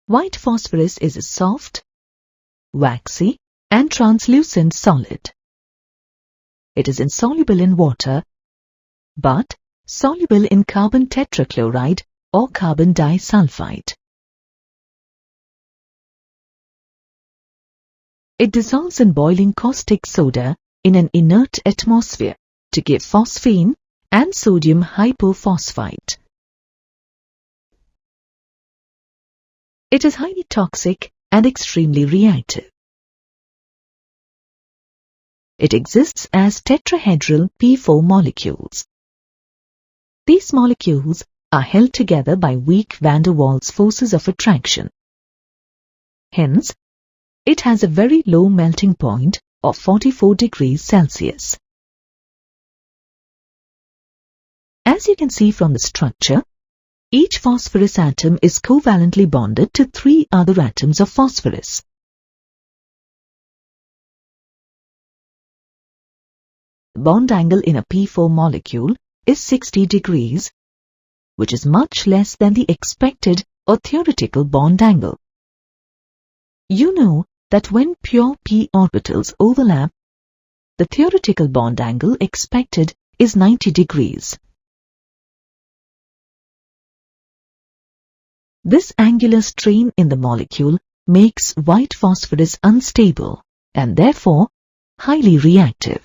White phosphorus is a soft, waxy, and translucent solid. It is insoluble in water, but soluble in carbon tetrachloride or carbon disulfide. It dissolves in boiling caustic soda in an inert atmosphere to give phosphine and sodium hypophosphite. It is highly toxic and extremely reactive. It exists as tetrahedral P4 molecules. These molecules are held together by weak van der Waals forces of attraction. Hence, it has a very low melting point of 44 degrees Celsius. As you can see from the structure, each phosphorus atom is covalently bonded to 3 other atoms of phosphorus. The bond angle in a P4 molecule is 60 degrees, which is much less than the expected or theoretical bond angle. You know that when pure p orbitals overlap, the theoretical bond angle expected is 90 degrees. This angular strain in the molecule makes white phosphorus unstable and therefore highly reactive.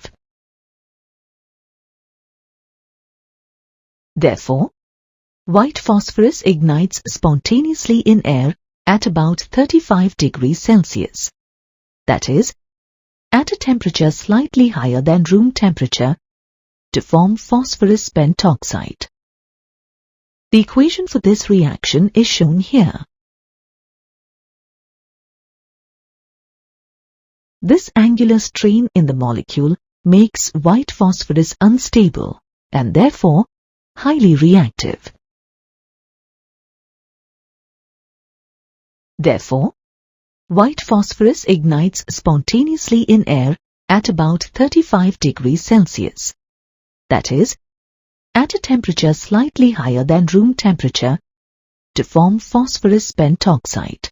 Therefore, white phosphorus ignites spontaneously in air at about 35 degrees Celsius. That is, at a temperature slightly higher than room temperature, to form phosphorus pentoxide. The equation for this reaction is shown here. This angular strain in the molecule makes white phosphorus unstable and therefore highly reactive. Therefore, white phosphorus ignites spontaneously in air at about 35 degrees Celsius. That is, at a temperature slightly higher than room temperature, to form phosphorus pentoxide.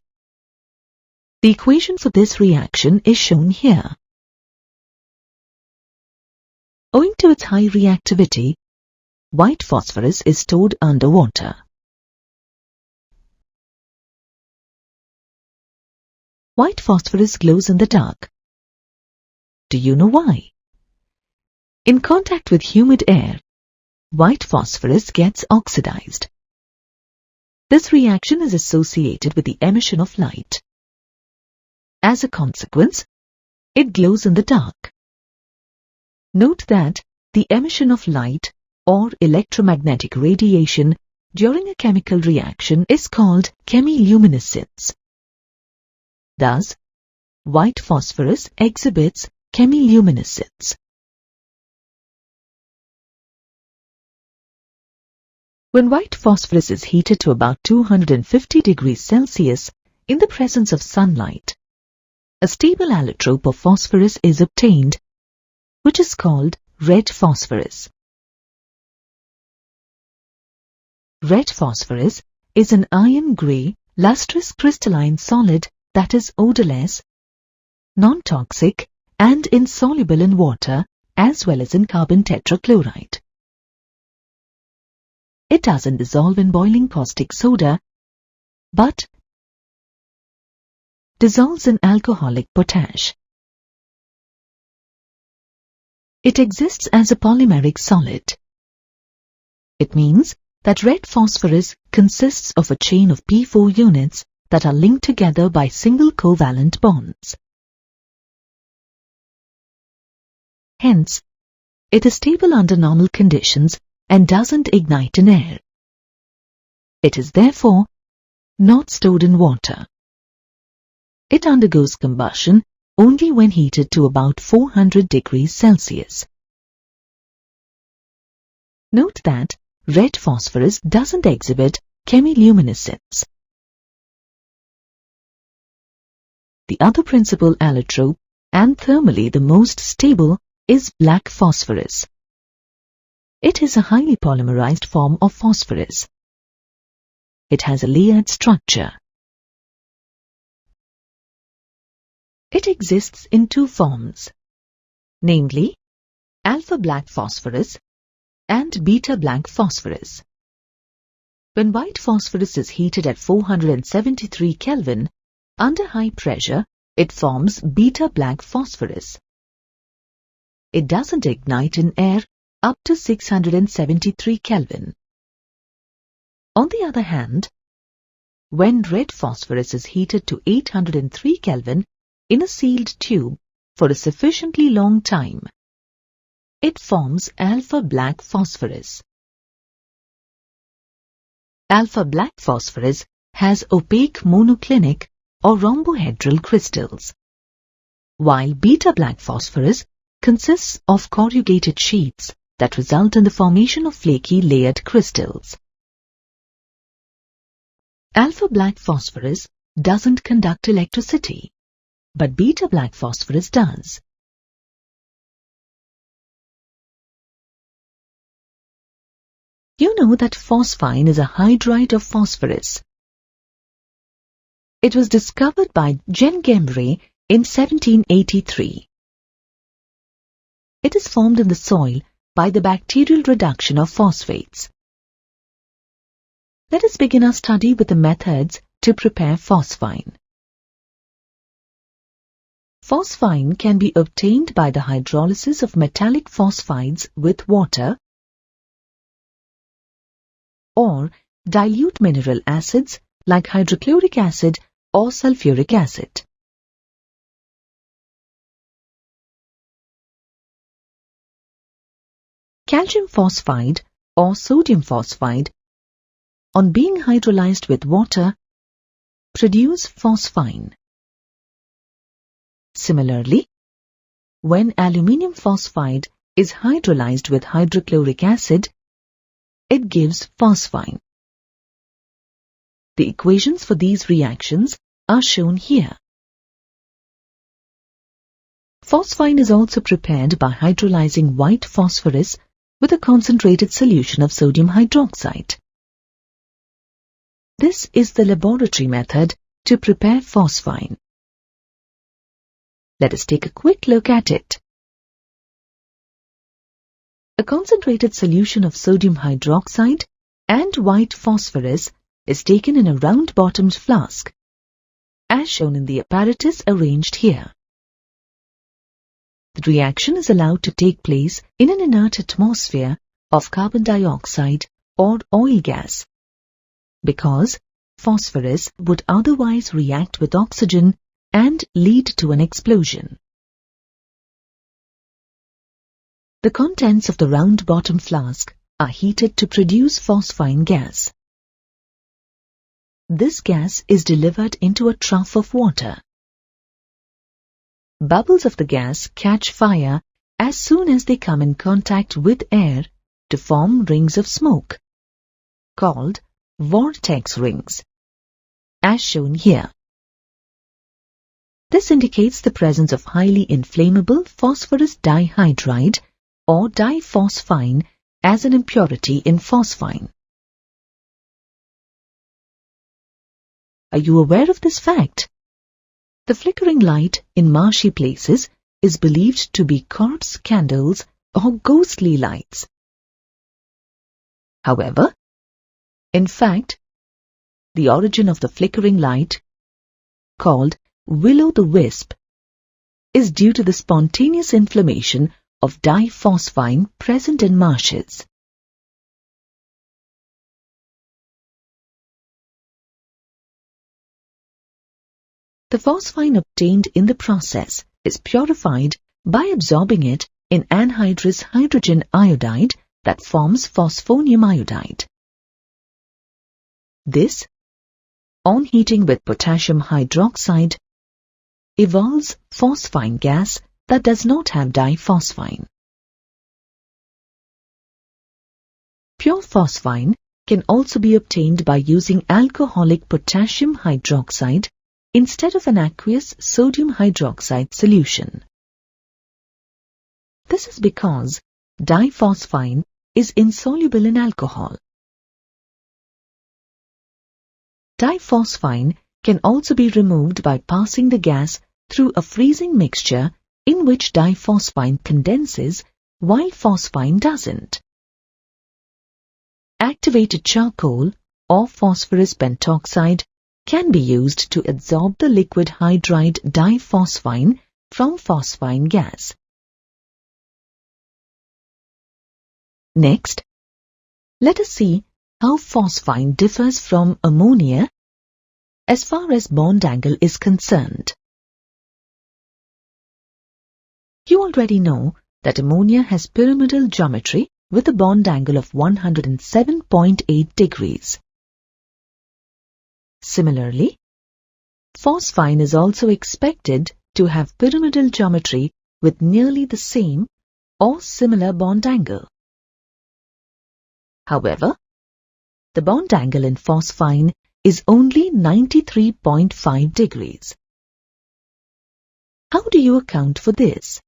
The equation for this reaction is shown here. Owing to its high reactivity, white phosphorus is stored underwater. White phosphorus glows in the dark. Do you know why? In contact with humid air, white phosphorus gets oxidized. This reaction is associated with the emission of light. As a consequence, it glows in the dark. Note that the emission of light or electromagnetic radiation during a chemical reaction is called chemiluminescence. Thus, white phosphorus exhibits chemiluminescence. When white phosphorus is heated to about 250 degrees Celsius in the presence of sunlight, a stable allotrope of phosphorus is obtained, which is called red phosphorus. Red phosphorus is an iron-grey, lustrous crystalline solid that is odorless, non-toxic, and insoluble in water as well as in carbon tetrachloride. It doesn't dissolve in boiling caustic soda, but dissolves in alcoholic potash. It exists as a polymeric solid. It means that red phosphorus consists of a chain of P4 units that are linked together by single covalent bonds. Hence, it is stable under normal conditions and doesn't ignite in air. It is therefore not stored in water. It undergoes combustion only when heated to about 400 degrees Celsius. Note that red phosphorus doesn't exhibit chemiluminescence. The other principal allotrope and thermally the most stable is black phosphorus. It is a highly polymerized form of phosphorus. It has a layered structure. It exists in two forms, namely alpha-black phosphorus and beta-black phosphorus. When white phosphorus is heated at 473 Kelvin, under high pressure, it forms beta-black phosphorus. It doesn't ignite in air up to 673 Kelvin. On the other hand, when red phosphorus is heated to 803 Kelvin in a sealed tube for a sufficiently long time, it forms alpha-black phosphorus. Alpha-black phosphorus has opaque monoclinic or rhombohedral crystals, while beta-black phosphorus consists of corrugated sheets that result in the formation of flaky layered crystals. Alpha-black phosphorus doesn't conduct electricity, but beta-black phosphorus does. You know that phosphine is a hydride of phosphorus. It was discovered by Jean Gembre in 1783. It is formed in the soil by the bacterial reduction of phosphates. Let us begin our study with the methods to prepare phosphine. Phosphine can be obtained by the hydrolysis of metallic phosphides with water or dilute mineral acids like hydrochloric acid or sulfuric acid. Calcium phosphide or sodium phosphide, on being hydrolyzed with water, produce phosphine. Similarly, when aluminium phosphide is hydrolyzed with hydrochloric acid, it gives phosphine. The equations for these reactions are shown here. Phosphine is also prepared by hydrolyzing white phosphorus with a concentrated solution of sodium hydroxide. This is the laboratory method to prepare phosphine. Let us take a quick look at it. A concentrated solution of sodium hydroxide and white phosphorus is taken in a round-bottomed flask, as shown in the apparatus arranged here. The reaction is allowed to take place in an inert atmosphere of carbon dioxide or oil gas, because phosphorus would otherwise react with oxygen and lead to an explosion. The contents of the round-bottom flask are heated to produce phosphine gas. This gas is delivered into a trough of water. Bubbles of the gas catch fire as soon as they come in contact with air to form rings of smoke, called vortex rings, as shown here. This indicates the presence of highly inflammable phosphorus dihydride or diphosphine as an impurity in phosphine. Are you aware of this fact? The flickering light in marshy places is believed to be corpse candles or ghostly lights. However, in fact, the origin of the flickering light, called will-o'-the-wisp, is due to the spontaneous inflammation of diphosphine present in marshes. The phosphine obtained in the process is purified by absorbing it in anhydrous hydrogen iodide that forms phosphonium iodide. This, on heating with potassium hydroxide, evolves phosphine gas that does not have diphosphine. Pure phosphine can also be obtained by using alcoholic potassium hydroxide instead of an aqueous sodium hydroxide solution. This is because diphosphine is insoluble in alcohol. Diphosphine can also be removed by passing the gas through a freezing mixture in which diphosphine condenses while phosphine doesn't. Activated charcoal or phosphorus pentoxide can be used to adsorb the liquid hydride diphosphine from phosphine gas. Next, let us see how phosphine differs from ammonia as far as bond angle is concerned. You already know that ammonia has pyramidal geometry with a bond angle of 107.8 degrees. Similarly, phosphine is also expected to have pyramidal geometry with nearly the same or similar bond angle. However, the bond angle in phosphine is only 93.5 degrees. How do you account for this?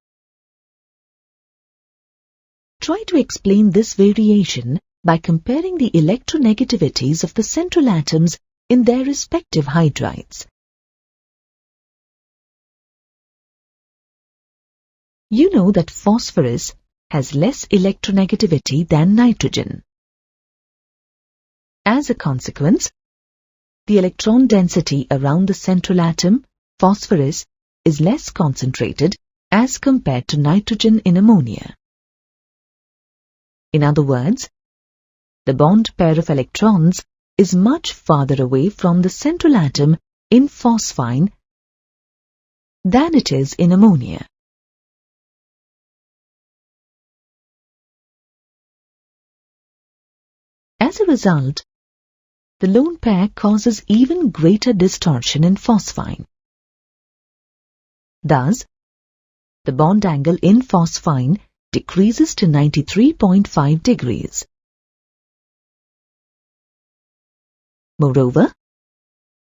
Try to explain this variation by comparing the electronegativities of the central atoms in their respective hydrides. You know that phosphorus has less electronegativity than nitrogen. As a consequence, the electron density around the central atom, phosphorus, is less concentrated as compared to nitrogen in ammonia. In other words, the bond pair of electrons is much farther away from the central atom in phosphine than it is in ammonia. As a result, the lone pair causes even greater distortion in phosphine. Thus, the bond angle in phosphine decreases to 93.5 degrees. Moreover,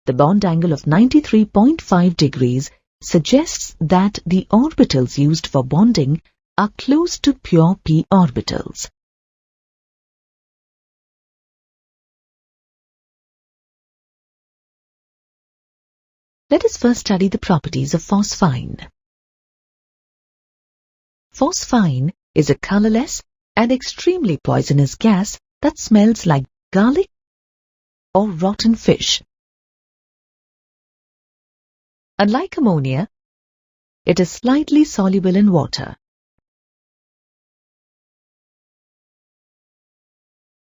the bond angle of 93.5 degrees suggests that the orbitals used for bonding are close to pure p orbitals. Let us first study the properties of phosphine. Phosphine is a colorless and extremely poisonous gas that smells like garlic or rotten fish. Unlike ammonia, it is slightly soluble in water,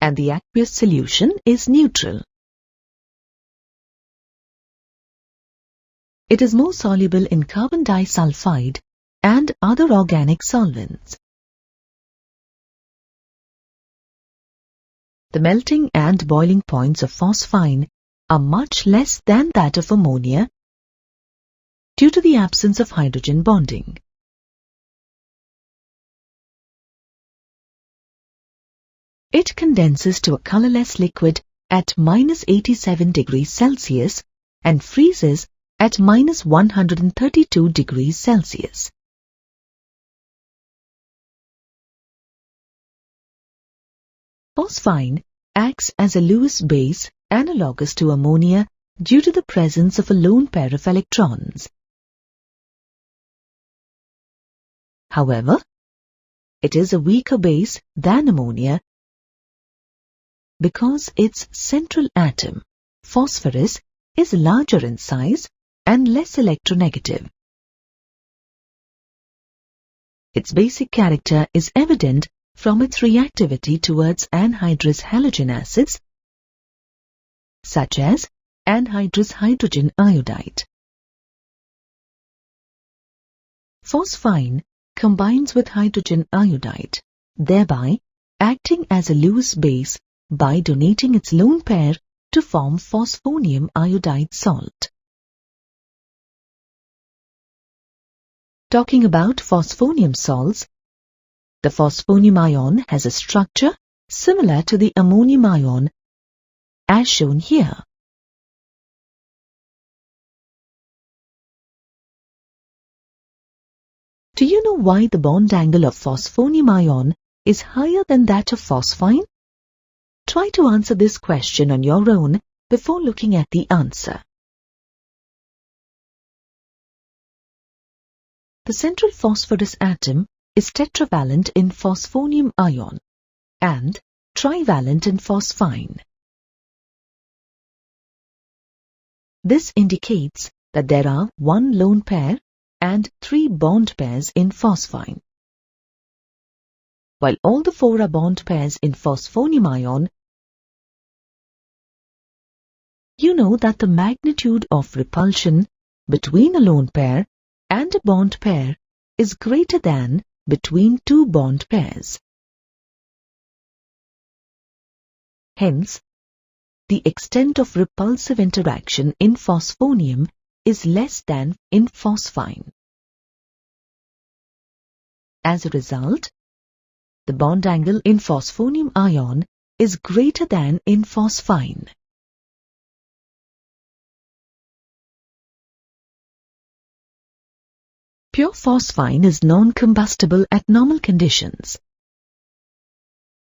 and the aqueous solution is neutral. It is more soluble in carbon disulfide and other organic solvents. The melting and boiling points of phosphine are much less than that of ammonia due to the absence of hydrogen bonding. It condenses to a colorless liquid at -87 degrees Celsius and freezes at -132 degrees Celsius. Phosphine acts as a Lewis base analogous to ammonia due to the presence of a lone pair of electrons. However, it is a weaker base than ammonia because its central atom, phosphorus, is larger in size and less electronegative. Its basic character is evident from its reactivity towards anhydrous halogen acids such as anhydrous hydrogen iodide. Phosphine combines with hydrogen iodide, thereby acting as a Lewis base by donating its lone pair to form phosphonium iodide salt. Talking about phosphonium salts, the phosphonium ion has a structure similar to the ammonium ion as shown here. Do you know why the bond angle of phosphonium ion is higher than that of phosphine? Try to answer this question on your own before looking at the answer. The central phosphorus atom is tetravalent in phosphonium ion and trivalent in phosphine. This indicates that there are 1 lone pair and 3 bond pairs in phosphine. While all the 4 are bond pairs in phosphonium ion, you know that the magnitude of repulsion between a lone pair and a bond pair is greater than between 2 bond pairs. Hence, the extent of repulsive interaction in phosphonium is less than in phosphine. As a result, the bond angle in phosphonium ion is greater than in phosphine. Pure phosphine is non-combustible at normal conditions,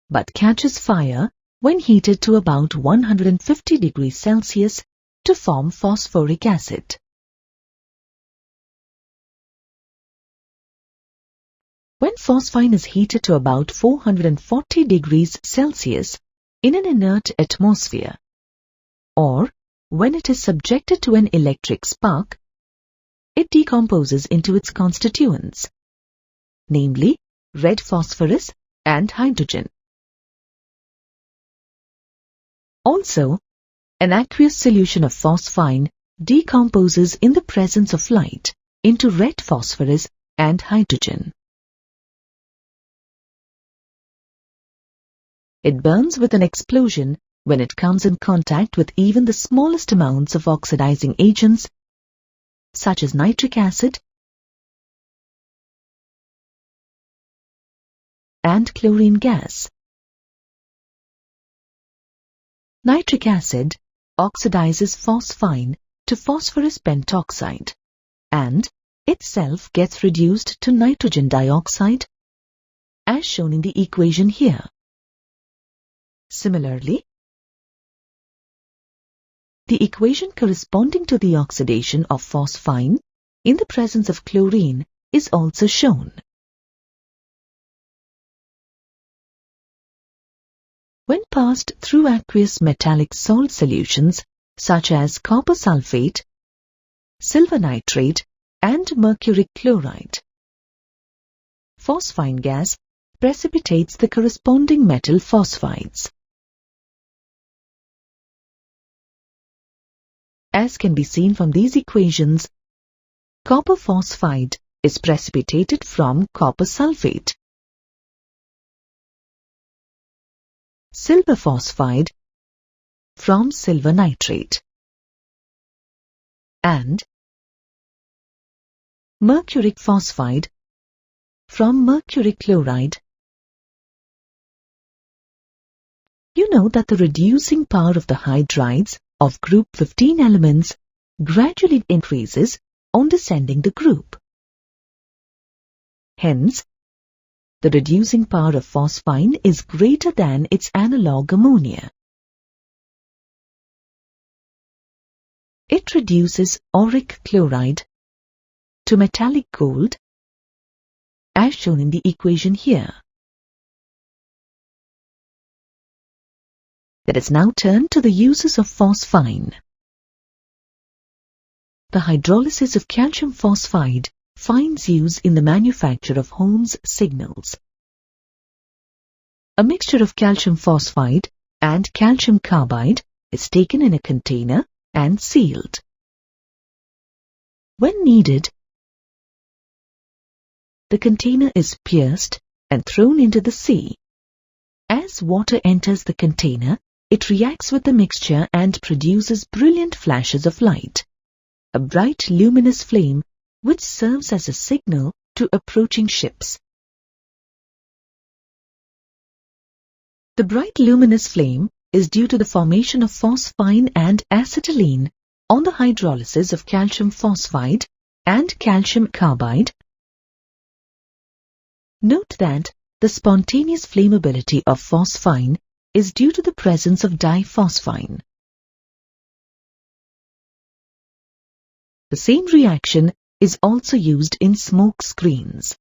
but catches fire when heated to about 150 degrees Celsius to form phosphoric acid. When phosphine is heated to about 440 degrees Celsius in an inert atmosphere, or when it is subjected to an electric spark, it decomposes into its constituents, namely red phosphorus and hydrogen. Also, an aqueous solution of phosphine decomposes in the presence of light into red phosphorus and hydrogen. It burns with an explosion when it comes in contact with even the smallest amounts of oxidizing agents such as nitric acid and chlorine gas. Nitric acid oxidizes phosphine to phosphorus pentoxide and itself gets reduced to nitrogen dioxide as shown in the equation here. Similarly, the equation corresponding to the oxidation of phosphine in the presence of chlorine is also shown. When passed through aqueous metallic salt solutions such as copper sulfate, silver nitrate and mercury chloride, phosphine gas precipitates the corresponding metal phosphides. As can be seen from these equations, copper phosphide is precipitated from copper sulfate, silver phosphide from silver nitrate, and mercuric phosphide from mercury chloride. You know that the reducing power of the hydrides of group 15 elements gradually increases on descending the group. Hence, the reducing power of phosphine is greater than its analogue ammonia. It reduces auric chloride to metallic gold as shown in the equation here. Let us now turn to the uses of phosphine. The hydrolysis of calcium phosphide finds use in the manufacture of Holmes signals. A mixture of calcium phosphide and calcium carbide is taken in a container and sealed. When needed, the container is pierced and thrown into the sea. As water enters the container, it reacts with the mixture and produces brilliant flashes of light, a bright luminous flame which serves as a signal to approaching ships. The bright luminous flame is due to the formation of phosphine and acetylene on the hydrolysis of calcium phosphide and calcium carbide. Note that the spontaneous flammability of phosphine is due to the presence of diphosphine. The same reaction is also used in smoke screens.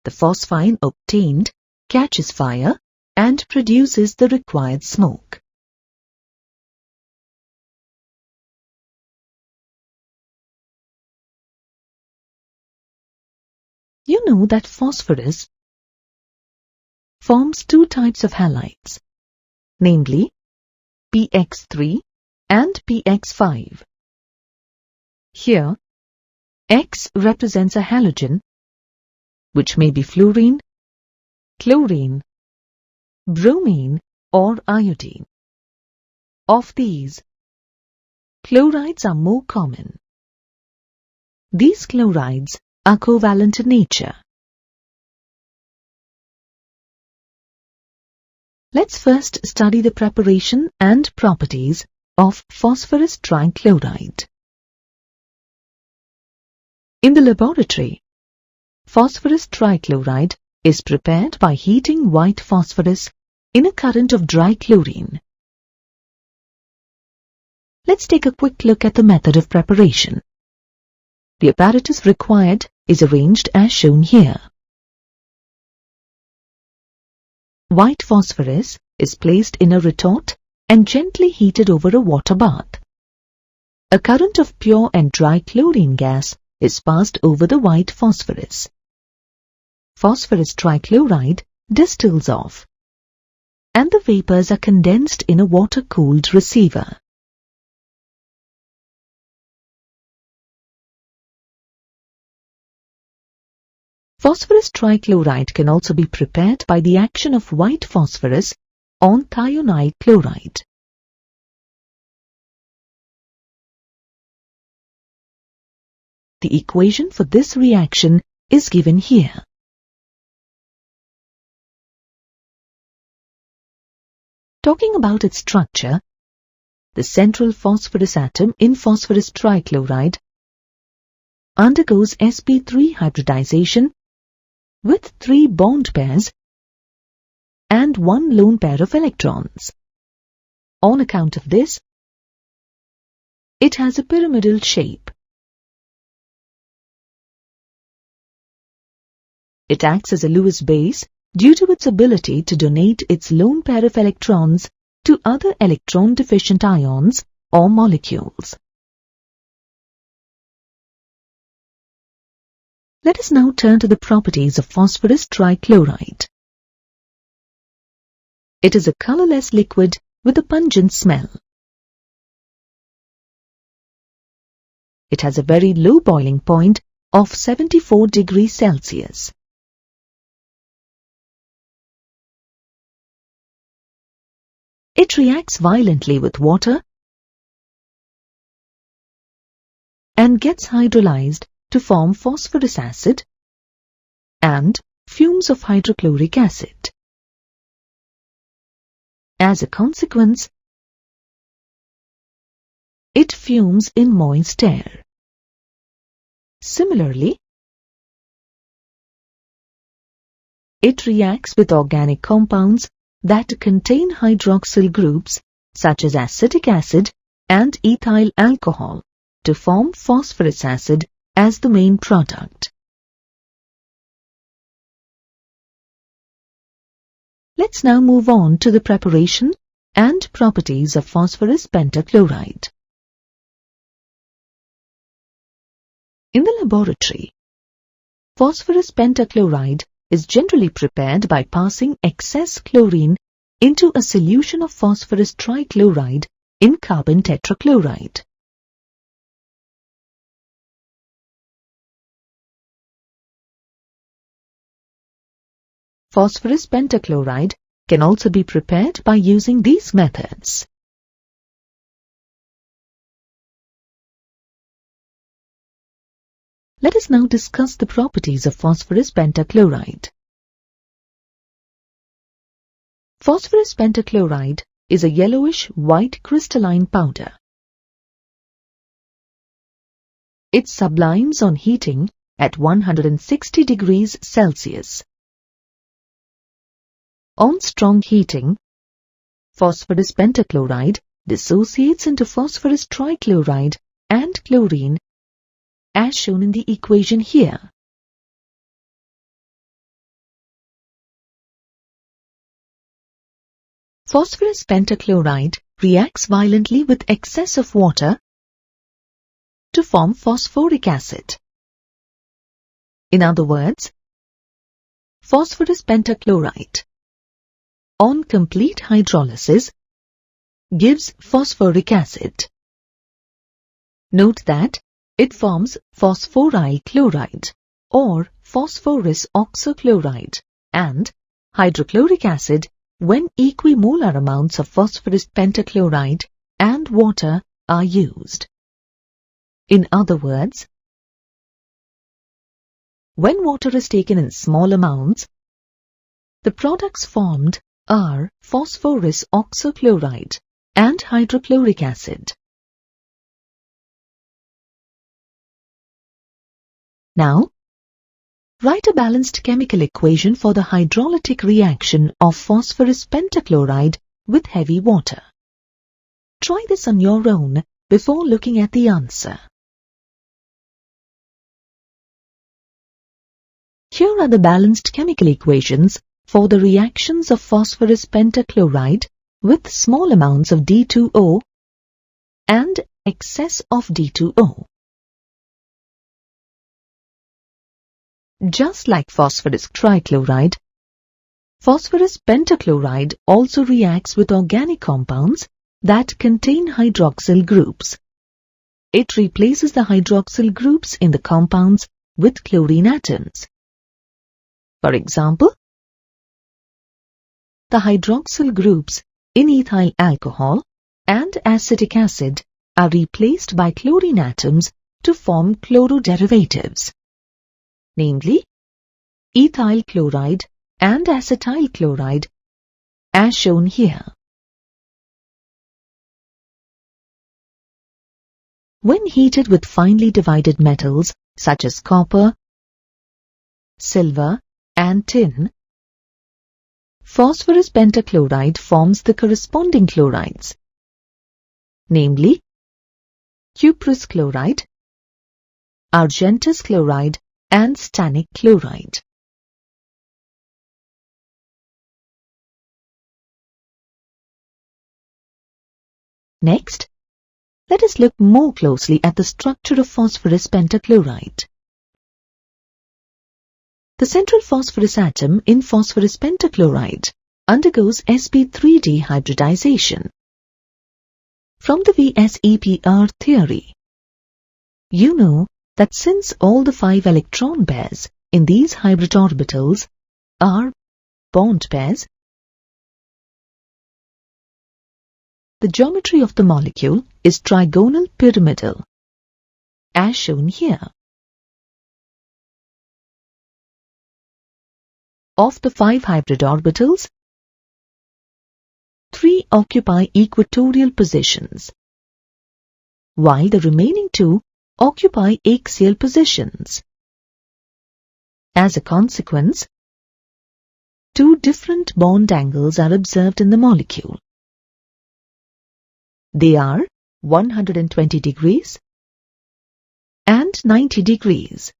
The phosphine obtained catches fire and produces the required smoke. You know that phosphorus forms two types of halides, namely px3 and px5. Here, X represents a halogen, which may be fluorine, chlorine, bromine or iodine. Of these, chlorides are more common. These chlorides are covalent in nature. Let's first study the preparation and properties of phosphorus trichloride. In the laboratory, phosphorus trichloride is prepared by heating white phosphorus in a current of dry chlorine. Let's take a quick look at the method of preparation. The apparatus required is arranged as shown here. White phosphorus is placed in a retort and gently heated over a water bath. A current of pure and dry chlorine gas is passed over the white phosphorus. Phosphorus trichloride distills off, and the vapors are condensed in a water-cooled receiver. Phosphorus trichloride can also be prepared by the action of white phosphorus on thionide chloride. The equation for this reaction is given here. Talking about its structure, the central phosphorus atom in phosphorus trichloride undergoes sp3 hybridization with 3 bond pairs and 1 lone pair of electrons. On account of this, it has a pyramidal shape. It acts as a Lewis base due to its ability to donate its lone pair of electrons to other electron-deficient ions or molecules. Let us now turn to the properties of phosphorus trichloride. It is a colorless liquid with a pungent smell. It has a very low boiling point of 74 degrees Celsius. It reacts violently with water and gets hydrolyzed to form phosphorus acid and fumes of hydrochloric acid. As a consequence, it fumes in moist air. Similarly, it reacts with organic compounds that contain hydroxyl groups such as acetic acid and ethyl alcohol to form phosphorus acid as the main product. Let's now move on to the preparation and properties of phosphorus pentachloride. In the laboratory, phosphorus pentachloride is generally prepared by passing excess chlorine into a solution of phosphorus trichloride in carbon tetrachloride. Phosphorus pentachloride can also be prepared by using these methods. Let us now discuss the properties of phosphorus pentachloride. Phosphorus pentachloride is a yellowish-white crystalline powder. It sublimes on heating at 160 degrees Celsius. On strong heating, phosphorus pentachloride dissociates into phosphorus trichloride and chlorine as shown in the equation here. Phosphorus pentachloride reacts violently with excess of water to form phosphoric acid. In other words, phosphorus pentachloride, on complete hydrolysis, gives phosphoric acid. Note that it forms phosphoryl chloride or phosphorus oxochloride and hydrochloric acid when equimolar amounts of phosphorus pentachloride and water are used. In other words, when water is taken in small amounts, the products formed are phosphorus oxochloride and hydrochloric acid. Now, write a balanced chemical equation for the hydrolytic reaction of phosphorus pentachloride with heavy water. Try this on your own before looking at the answer. Here are the balanced chemical equations for the reactions of phosphorus pentachloride with small amounts of D2O and excess of D2O. Just like phosphorus trichloride, phosphorus pentachloride also reacts with organic compounds that contain hydroxyl groups. It replaces the hydroxyl groups in the compounds with chlorine atoms. For example, the hydroxyl groups in ethyl alcohol and acetic acid are replaced by chlorine atoms to form chloroderivatives, namely ethyl chloride and acetyl chloride, as shown here. When heated with finely divided metals such as copper, silver, and tin, phosphorus pentachloride forms the corresponding chlorides, namely cuprous chloride, argentous chloride, and stannic chloride. Next, let us look more closely at the structure of phosphorus pentachloride. The central phosphorus atom in phosphorus pentachloride undergoes sp3d hybridization. From the VSEPR theory, you know that since all the 5 electron pairs in these hybrid orbitals are bond pairs, the geometry of the molecule is trigonal pyramidal, as shown here. Of the 5 hybrid orbitals, 3 occupy equatorial positions, while the remaining 2 occupy axial positions. As a consequence, 2 different bond angles are observed in the molecule. They are 120 degrees and 90 degrees.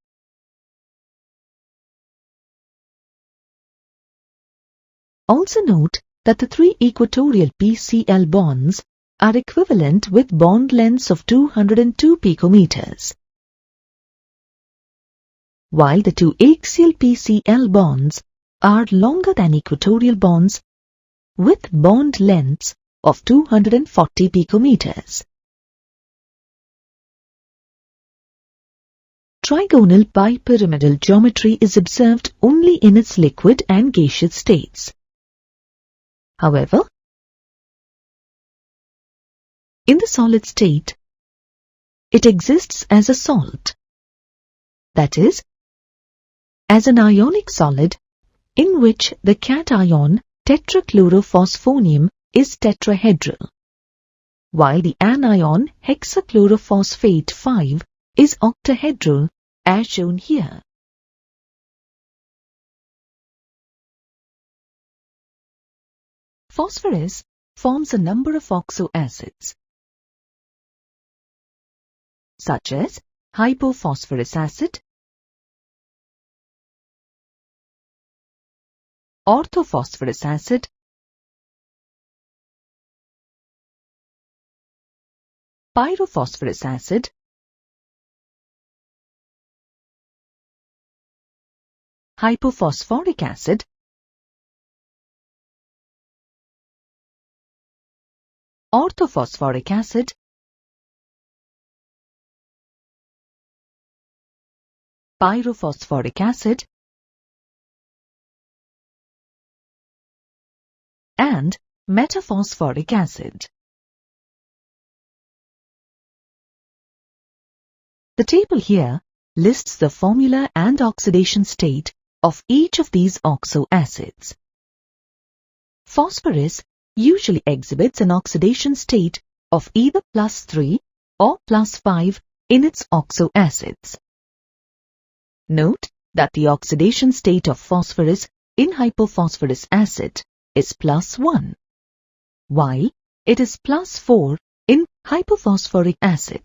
Also note that the 3 equatorial PCl bonds are equivalent with bond lengths of 202 picometers, while the 2 axial PCl bonds are longer than equatorial bonds with bond lengths of 240 picometers. Trigonal bipyramidal geometry is observed only in its liquid and gaseous states. However, in the solid state, it exists as a salt, that is, as an ionic solid in which the cation tetrachlorophosphonium is tetrahedral, while the anion hexachlorophosphate 5 is octahedral, as shown here. Phosphorus forms a number of oxo acids, such as hypophosphorus acid, orthophosphorus acid, pyrophosphorus acid, hypophosphoric acid, orthophosphoric acid, pyrophosphoric acid, and metaphosphoric acid. The table here lists the formula and oxidation state of each of these oxo acids. Phosphorus usually exhibits an oxidation state of either +3 or +5 in its oxo acids. Note that the oxidation state of phosphorus in hypophosphorus acid is +1, while it is +4 in hypophosphoric acid.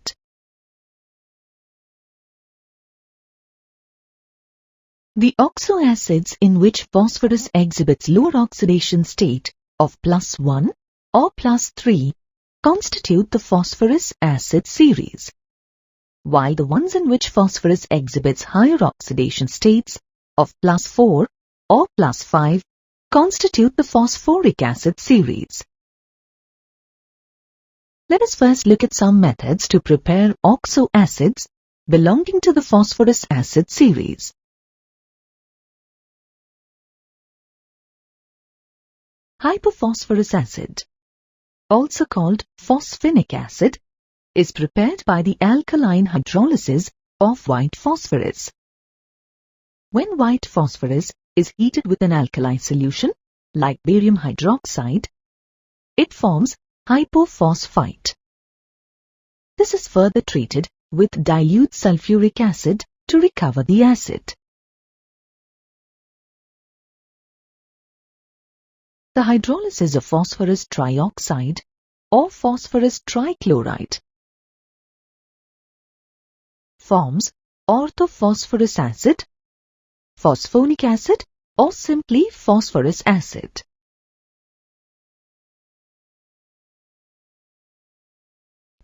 The oxo acids in which phosphorus exhibits lower oxidation state of +1 or +3 constitute the phosphorus acid series, while the ones in which phosphorus exhibits higher oxidation states of +4 or +5 constitute the phosphoric acid series. Let us first look at some methods to prepare oxo acids belonging to the phosphorus acid series. Hypophosphorus acid, also called phosphinic acid, is prepared by the alkaline hydrolysis of white phosphorus. When white phosphorus is heated with an alkali solution, like barium hydroxide, it forms hypophosphite. This is further treated with dilute sulfuric acid to recover the acid. The hydrolysis of phosphorus trioxide or phosphorus trichloride forms orthophosphorus acid, phosphonic acid, or simply phosphorus acid.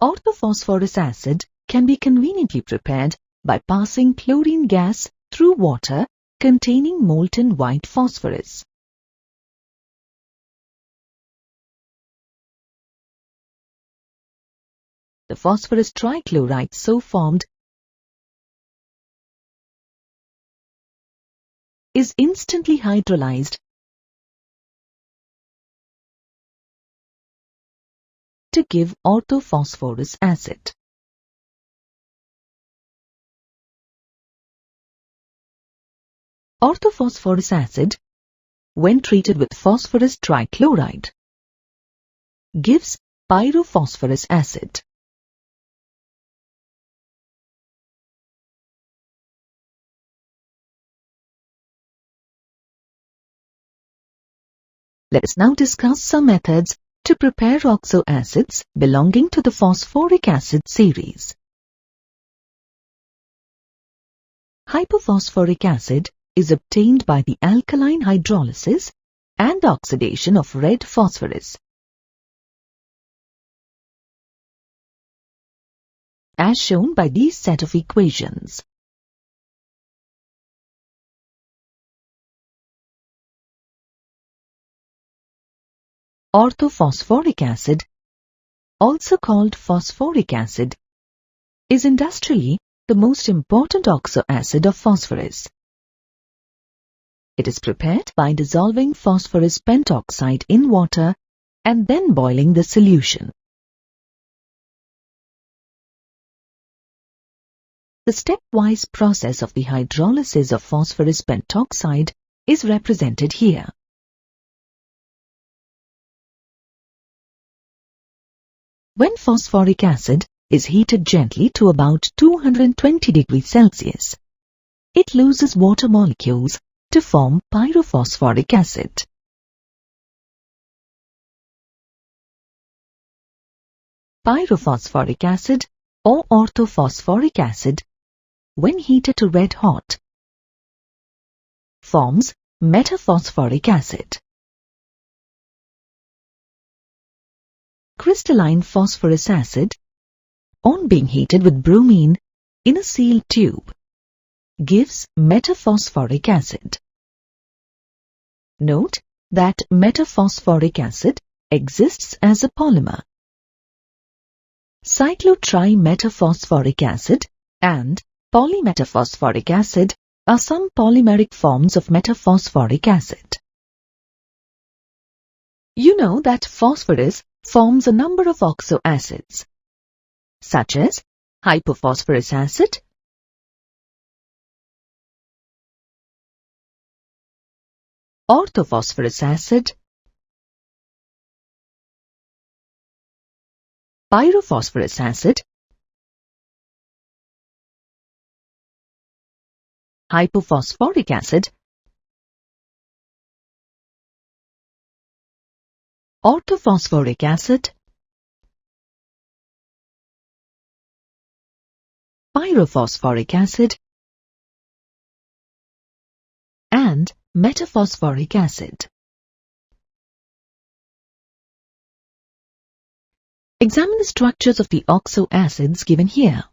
Orthophosphorus acid can be conveniently prepared by passing chlorine gas through water containing molten white phosphorus. The phosphorus trichloride so formed is instantly hydrolyzed to give orthophosphorus acid. Orthophosphorus acid, when treated with phosphorus trichloride, gives pyrophosphorus acid. Let us now discuss some methods to prepare oxo acids belonging to the phosphoric acid series. Hypophosphoric acid is obtained by the alkaline hydrolysis and oxidation of red phosphorus. As shown by these set of equations. Orthophosphoric acid, also called phosphoric acid, is industrially the most important oxo acid of phosphorus. It is prepared by dissolving phosphorus pentoxide in water and then boiling the solution. The stepwise process of the hydrolysis of phosphorus pentoxide is represented here. When phosphoric acid is heated gently to about 220 degrees Celsius, it loses water molecules to form pyrophosphoric acid. Pyrophosphoric acid or orthophosphoric acid when heated to red hot, forms metaphosphoric acid. Crystalline phosphorus acid, on being heated with bromine in a sealed tube, gives metaphosphoric acid. Note that metaphosphoric acid exists as a polymer. Cyclotrimetaphosphoric acid and polymetaphosphoric acid are some polymeric forms of metaphosphoric acid. You know that phosphorus forms a number of oxo acids, such as hypophosphorus acid, orthophosphorus acid, pyrophosphorus acid, hypophosphoric acid, orthophosphoric acid, pyrophosphoric acid, and metaphosphoric acid. Examine the structures of the oxo acids given here.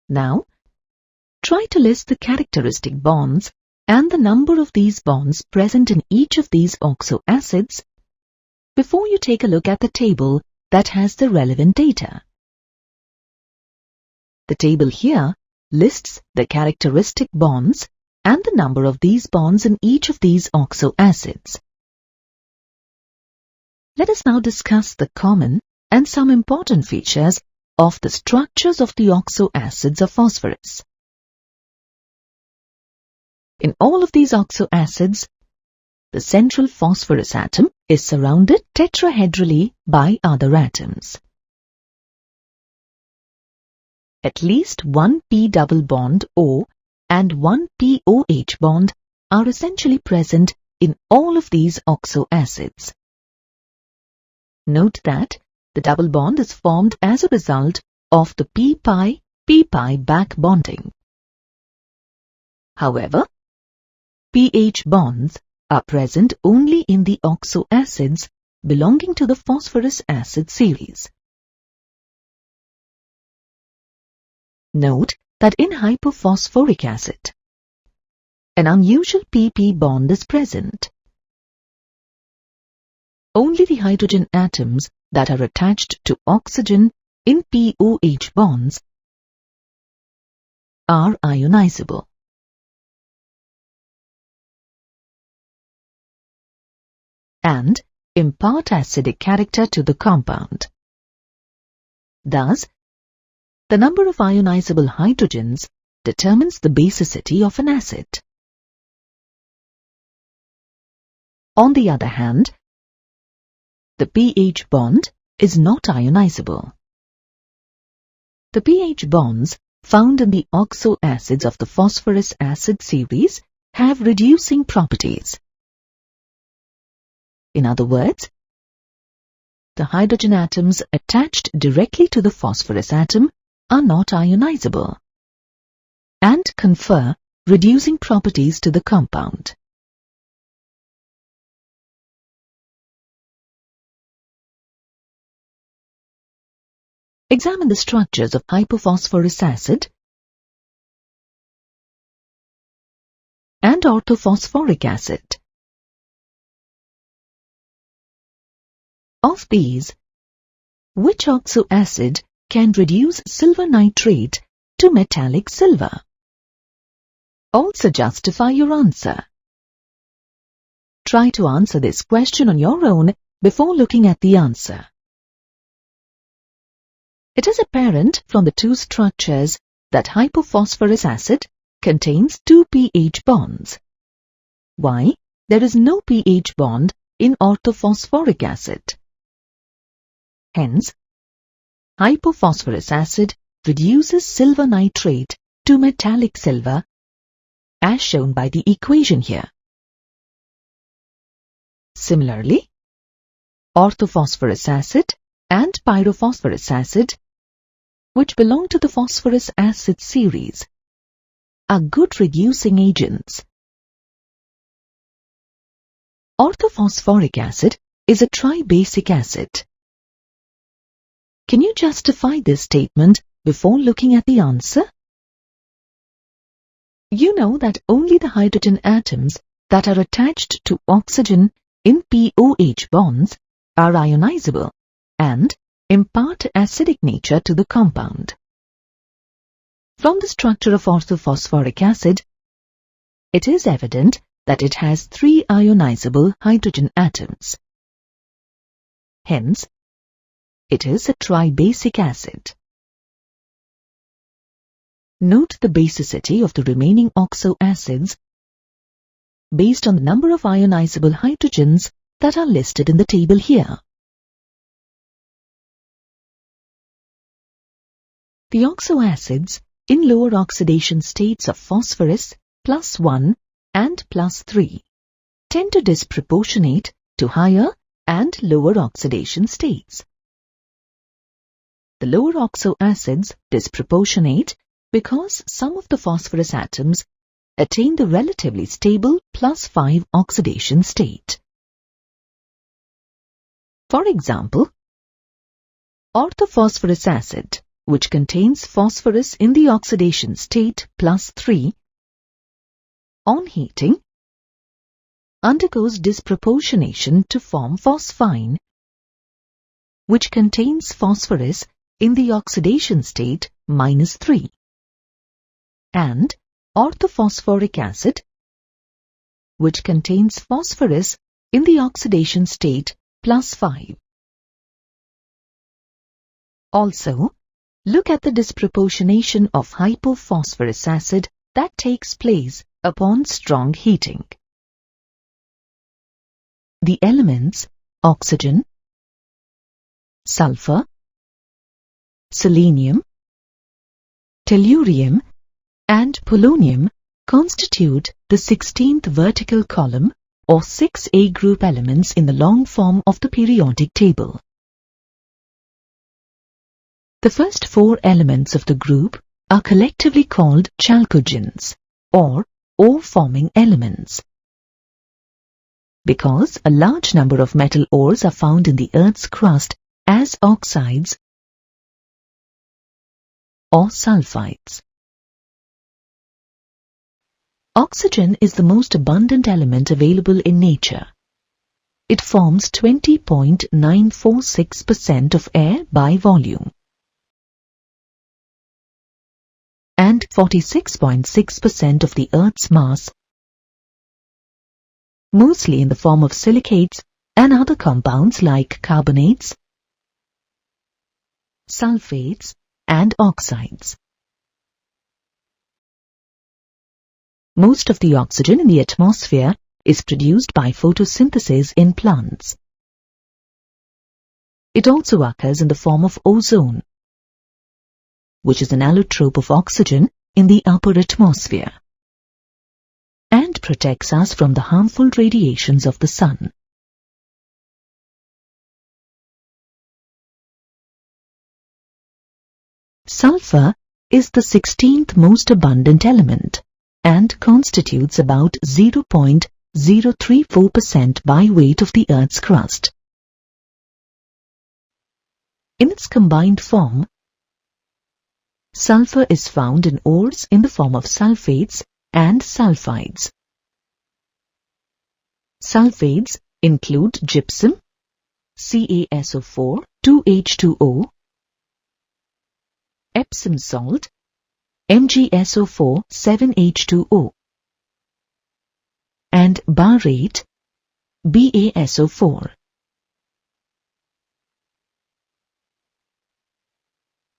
Now, try to list the characteristic bonds and the number of these bonds present in each of these oxo acids before you take a look at the table that has the relevant data. The table here lists the characteristic bonds and the number of these bonds in each of these oxo acids. Let us now discuss the common and some important features of the structures of the oxo acids of phosphorus. In all of these oxo acids, the central phosphorus atom is surrounded tetrahedrally by other atoms. At least one P double bond O and one POH bond are essentially present in all of these oxo acids. Note that the double bond is formed as a result of the P-pi back bonding. However, pH bonds are present only in the oxo acids belonging to the phosphorus acid series. Note that in hypophosphoric acid, an unusual PP bond is present. Only the hydrogen atoms that are attached to oxygen in POH bonds are ionizable. And impart acidic character to the compound. Thus, the number of ionizable hydrogens determines the basicity of an acid. On the other hand, the pH bond is not ionizable. The pH bonds found in the oxo acids of the phosphorus acid series have reducing properties. In other words, the hydrogen atoms attached directly to the phosphorus atom are not ionizable and confer reducing properties to the compound. Examine the structures of hypophosphorus acid and orthophosphoric acid. Of these, which oxo acid can reduce silver nitrate to metallic silver? Also justify your answer. Try to answer this question on your own before looking at the answer. It is apparent from the two structures that hypophosphorus acid contains two pH bonds. Why? There is no pH bond in orthophosphoric acid. Hence, hypophosphorus acid reduces silver nitrate to metallic silver, as shown by the equation here. Similarly, orthophosphorus acid and pyrophosphorus acid which belong to the phosphorus acid series, are good reducing agents. Orthophosphoric acid is a tribasic acid. Can you justify this statement before looking at the answer? You know that only the hydrogen atoms that are attached to oxygen in POH bonds are ionizable and impart acidic nature to the compound. From the structure of orthophosphoric acid, it is evident that it has 3 ionizable hydrogen atoms. Hence, it is a tribasic acid. Note the basicity of the remaining oxo acids based on the number of ionizable hydrogens that are listed in the table here. The oxo acids in lower oxidation states of phosphorus +1 and +3 tend to disproportionate to higher and lower oxidation states. The lower oxo acids disproportionate because some of the phosphorus atoms attain the relatively stable +5 oxidation state. For example, orthophosphorus acid, which contains phosphorus in the oxidation state +3, on heating, undergoes disproportionation to form phosphine, which contains phosphorus in the oxidation state -3, and orthophosphoric acid, which contains phosphorus in the oxidation state +5. Also, look at the disproportionation of hypophosphorus acid that takes place upon strong heating. The elements oxygen, sulfur, selenium, tellurium, and polonium constitute the 16th vertical column or 6A group elements in the long form of the periodic table. The first 4 elements of the group are collectively called chalcogens or ore-forming elements. Because a large number of metal ores are found in the Earth's crust as oxides or sulfides. Oxygen is the most abundant element available in nature. It forms 20.946% of air by volume and 46.6% of the Earth's mass, mostly in the form of silicates and other compounds like carbonates, sulfates, and oxides. Most of the oxygen in the atmosphere is produced by photosynthesis in plants. It also occurs in the form of ozone, which is an allotrope of oxygen in the upper atmosphere, and protects us from the harmful radiations of the sun. Sulfur is the 16th most abundant element and constitutes about 0.034% by weight of the Earth's crust. In its combined form, sulfur is found in ores in the form of sulfates and sulfides. Sulfates include gypsum, CaSO4, 2H2O, Epsom salt, MgSO4, 7H2O, and barate, BaSO4.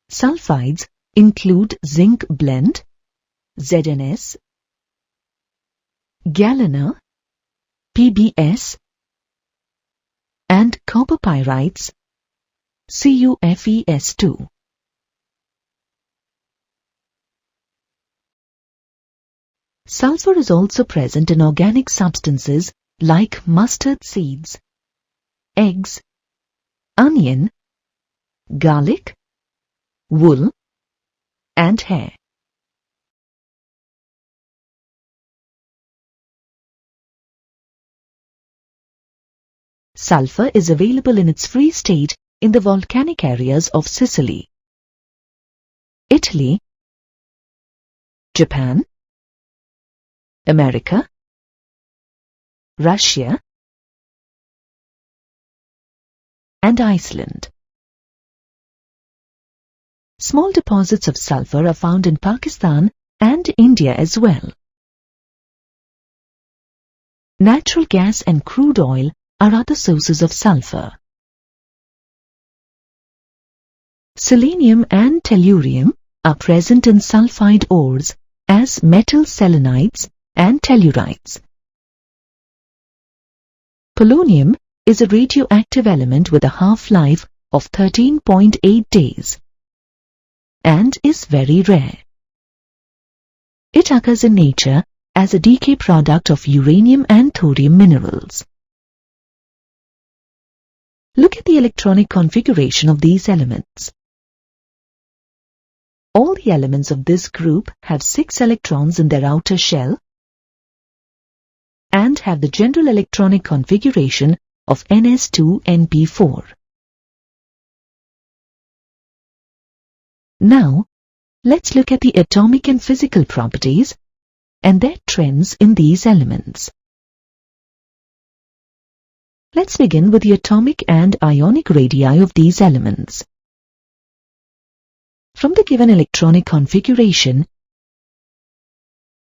Sulfides include zinc blende, ZnS, galena, PbS, and copper pyrites, CuFeS2. Sulfur is also present in organic substances like mustard seeds, eggs, onion, garlic, wool, and hair. Sulfur is available in its free state in the volcanic areas of Sicily, Italy, Japan, America, Russia, and Iceland. Small deposits of sulfur are found in Pakistan and India as well. Natural gas and crude oil are other sources of sulfur. Selenium and tellurium are present in sulfide ores as metal selenites and tellurites. Polonium is a radioactive element with a half-life of 13.8 days and is very rare. It occurs in nature as a decay product of uranium and thorium minerals. Look at the electronic configuration of these elements. All the elements of this group have 6 electrons in their outer shell and have the general electronic configuration of Ns2Np4. Now, let's look at the atomic and physical properties and their trends in these elements. Let's begin with the atomic and ionic radii of these elements. From the given electronic configuration,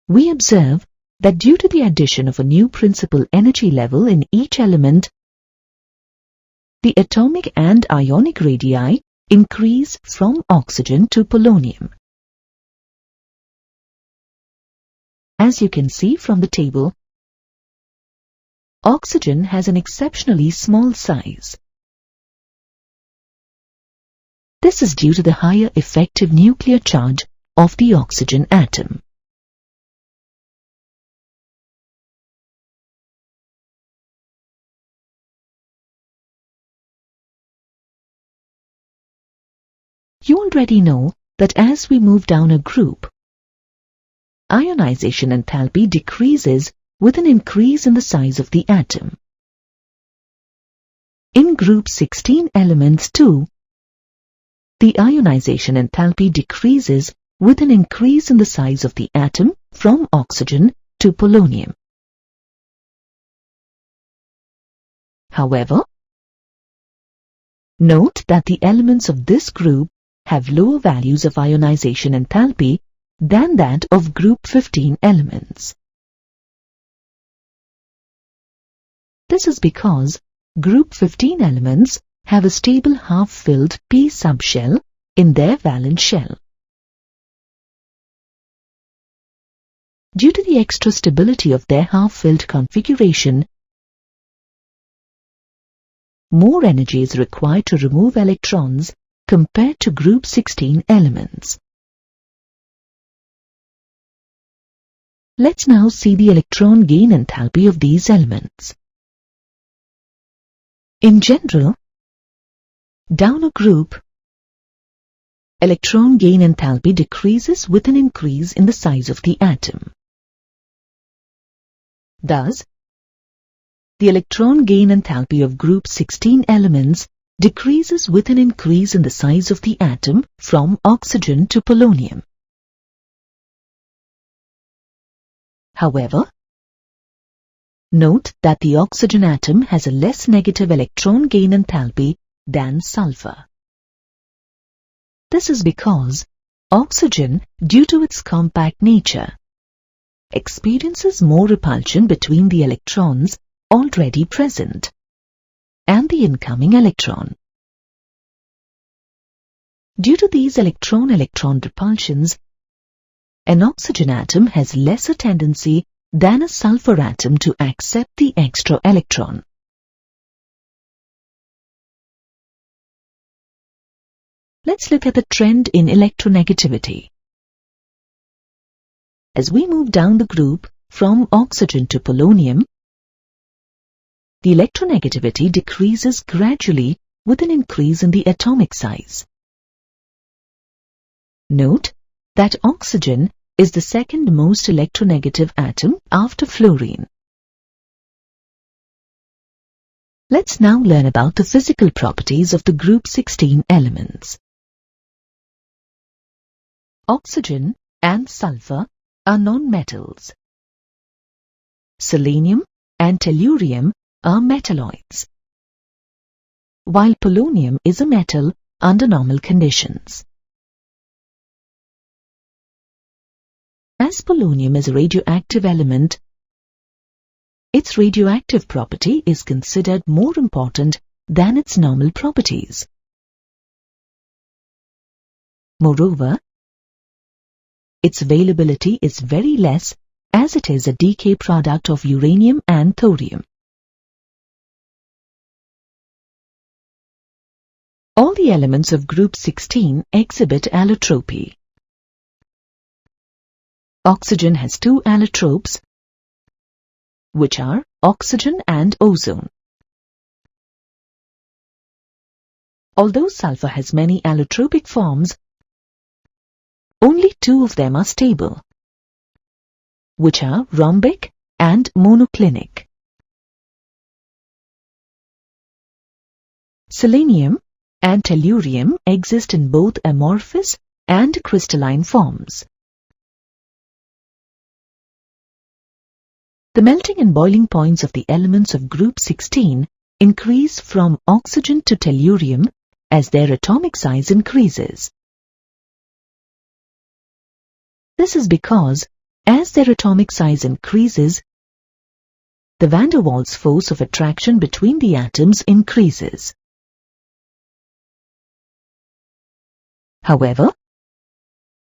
we observe that due to the addition of a new principal energy level in each element, the atomic and ionic radii increase from oxygen to polonium. As you can see from the table, oxygen has an exceptionally small size. This is due to the higher effective nuclear charge of the oxygen atom. You already know that as we move down a group, ionization enthalpy decreases with an increase in the size of the atom. In group 16 elements too, the ionization enthalpy decreases with an increase in the size of the atom from oxygen to polonium. However, note that the elements of this group have lower values of ionization enthalpy than that of group 15 elements. This is because group 15 elements have a stable half-filled p subshell in their valence shell. Due to the extra stability of their half-filled configuration, more energy is required to remove electrons compared to group 16 elements. Let's now see the electron gain enthalpy of these elements. In general, down a group, electron gain enthalpy decreases with an increase in the size of the atom. Thus, the electron gain enthalpy of group 16 elements decreases with an increase in the size of the atom from oxygen to polonium. However, note that the oxygen atom has a less negative electron gain enthalpy than sulfur. This is because oxygen, due to its compact nature, experiences more repulsion between the electrons already present and the incoming electron. Due to these electron-electron repulsions, an oxygen atom has lesser tendency than a sulfur atom to accept the extra electron. Let's look at the trend in electronegativity. As we move down the group from oxygen to polonium, the electronegativity decreases gradually with an increase in the atomic size. Note that oxygen is the second most electronegative atom after fluorine. Let's now learn about the physical properties of the group 16 elements. Oxygen and sulfur are non-metals. Selenium and tellurium are metalloids, while polonium is a metal under normal conditions. As polonium is a radioactive element, its radioactive property is considered more important than its normal properties. Moreover, its availability is very less as it is a decay product of uranium and thorium. All the elements of group 16 exhibit allotropy. Oxygen has two allotropes, which are oxygen and ozone. Although sulfur has many allotropic forms, only two of them are stable, which are rhombic and monoclinic. Selenium and tellurium exist in both amorphous and crystalline forms. The melting and boiling points of the elements of group 16 increase from oxygen to tellurium as their atomic size increases. This is because, as their atomic size increases, the van der Waals force of attraction between the atoms increases. However,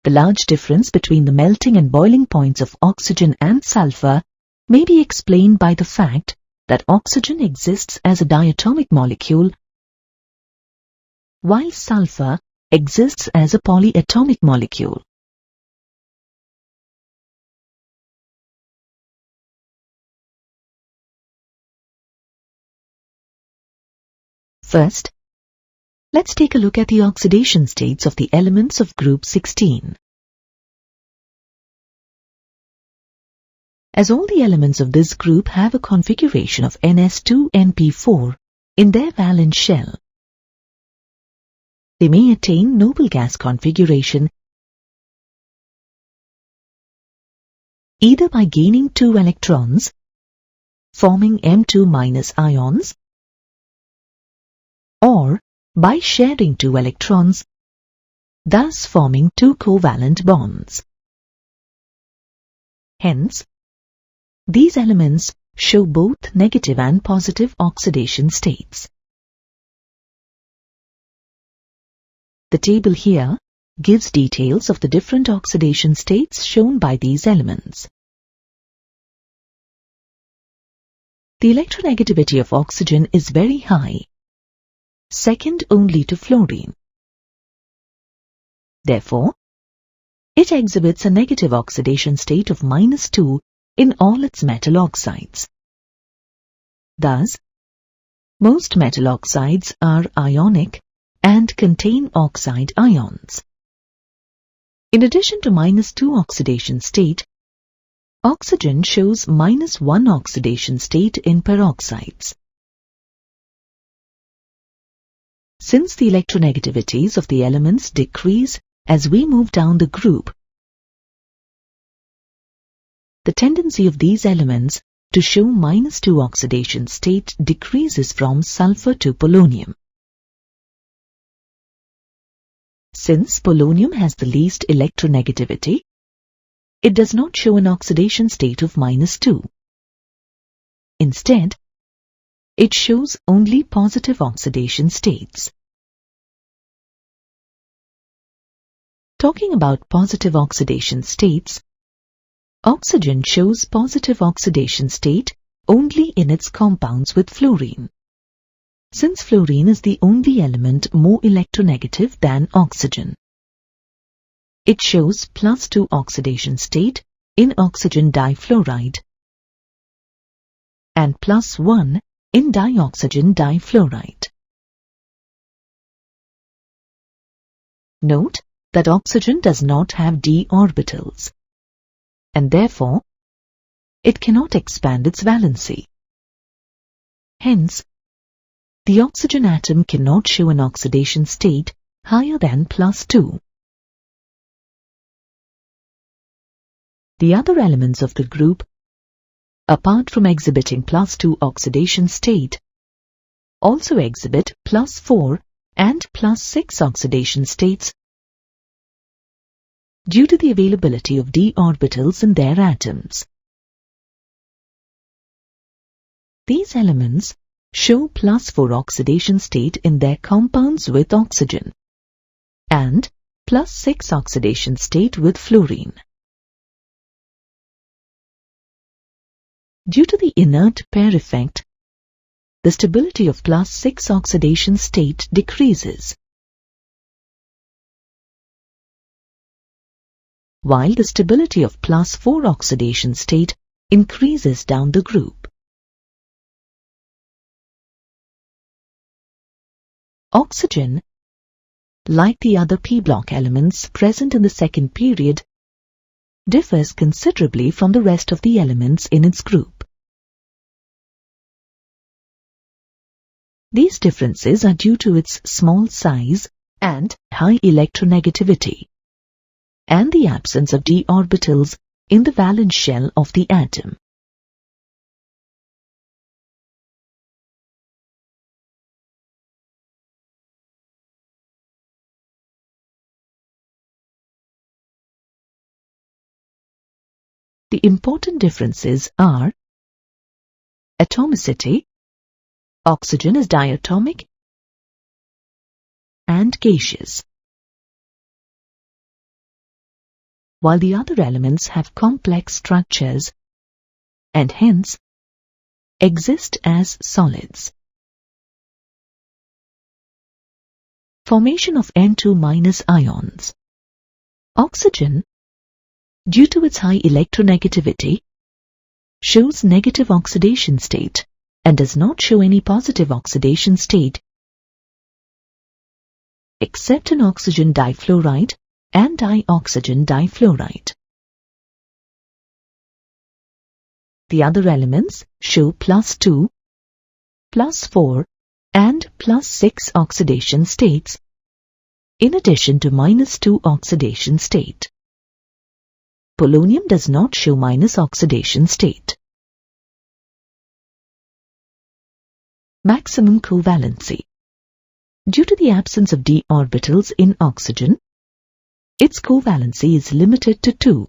the large difference between the melting and boiling points of oxygen and sulfur may be explained by the fact that oxygen exists as a diatomic molecule, while sulfur exists as a polyatomic molecule. First, let's take a look at the oxidation states of the elements of group 16. As all the elements of this group have a configuration of Ns2np4 in their valence shell, they may attain noble gas configuration either by gaining 2 electrons, forming M2- ions, or by sharing 2 electrons, thus forming 2 covalent bonds. Hence, these elements show both negative and positive oxidation states. The table here gives details of the different oxidation states shown by these elements. The electronegativity of oxygen is very high, second only to fluorine. Therefore, it exhibits a negative oxidation state of -2 in all its metal oxides. Thus, most metal oxides are ionic and contain oxide ions. In addition to -2 oxidation state, oxygen shows -1 oxidation state in peroxides. Since the electronegativities of the elements decrease as we move down the group, the tendency of these elements to show -2 oxidation state decreases from sulfur to polonium. Since polonium has the least electronegativity, it does not show an oxidation state of -2. Instead, it shows only positive oxidation states. Talking about positive oxidation states, oxygen shows positive oxidation state only in its compounds with fluorine, since fluorine is the only element more electronegative than oxygen. It shows +2 oxidation state in oxygen difluoride and +1 in dioxygen difluoride. Note that oxygen does not have d orbitals, and therefore it cannot expand its valency. Hence, the oxygen atom cannot show an oxidation state higher than +2. The other elements of the group, apart from exhibiting +2 oxidation state, also exhibit +4 and +6 oxidation states due to the availability of d orbitals in their atoms. These elements show +4 oxidation state in their compounds with oxygen and +6 oxidation state with fluorine. Due to the inert pair effect, the stability of +6 oxidation state decreases, while the stability of +4 oxidation state increases down the group. Oxygen, like the other p-block elements present in the second period, differs considerably from the rest of the elements in its group. These differences are due to its small size and high electronegativity, and the absence of d orbitals in the valence shell of the atom. The important differences are atomicity, oxygen is diatomic and gaseous, while the other elements have complex structures and hence exist as solids. Formation of N2- ions. Oxygen, due to its high electronegativity, shows negative oxidation state and does not show any positive oxidation state except in oxygen difluoride and dioxygen difluoride. The other elements show +2, +4 and +6 oxidation states in addition to -2 oxidation state. Polonium does not show minus oxidation state. Maximum covalency. Due to the absence of d orbitals in oxygen, its covalency is limited to 2.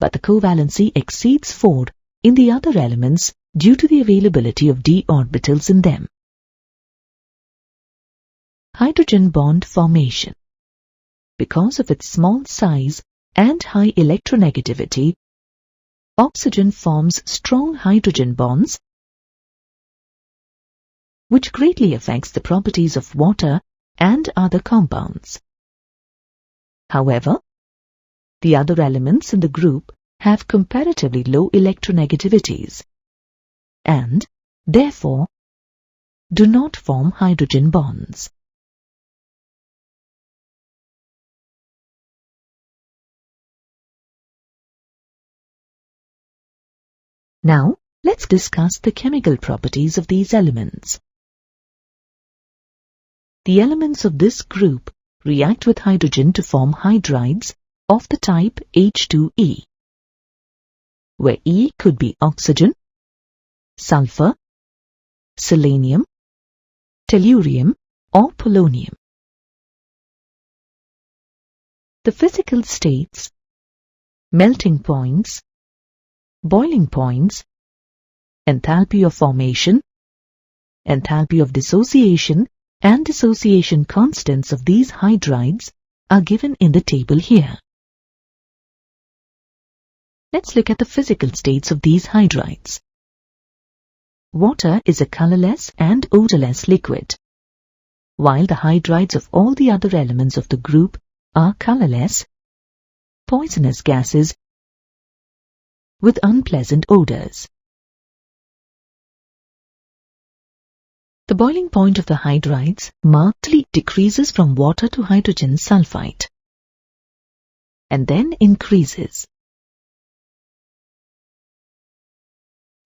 But the covalency exceeds 4 in the other elements due to the availability of d orbitals in them. Hydrogen bond formation. Because of its small size and high electronegativity, oxygen forms strong hydrogen bonds, which greatly affects the properties of water and other compounds. However, the other elements in the group have comparatively low electronegativities and, therefore, do not form hydrogen bonds. Now, let's discuss the chemical properties of these elements. The elements of this group react with hydrogen to form hydrides of the type H2E, where E could be oxygen, sulfur, selenium, tellurium, or polonium. The physical states, melting points, boiling points, enthalpy of formation, enthalpy of dissociation, and dissociation constants of these hydrides are given in the table here. Let's look at the physical states of these hydrides. Water is a colorless and odorless liquid, while the hydrides of all the other elements of the group are colorless, poisonous gases with unpleasant odors. The boiling point of the hydrides markedly decreases from water to hydrogen sulfide and then increases.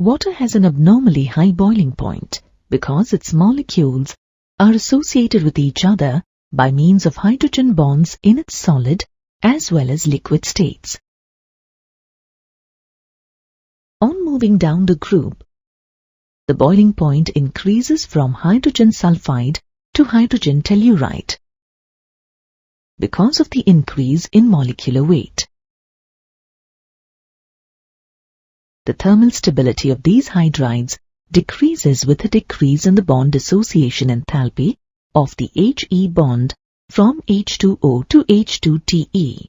Water has an abnormally high boiling point because its molecules are associated with each other by means of hydrogen bonds in its solid as well as liquid states. On moving down the group, the boiling point increases from hydrogen sulfide to hydrogen telluride because of the increase in molecular weight. The thermal stability of these hydrides decreases with a decrease in the bond dissociation enthalpy of the He bond from H2O to H2Te.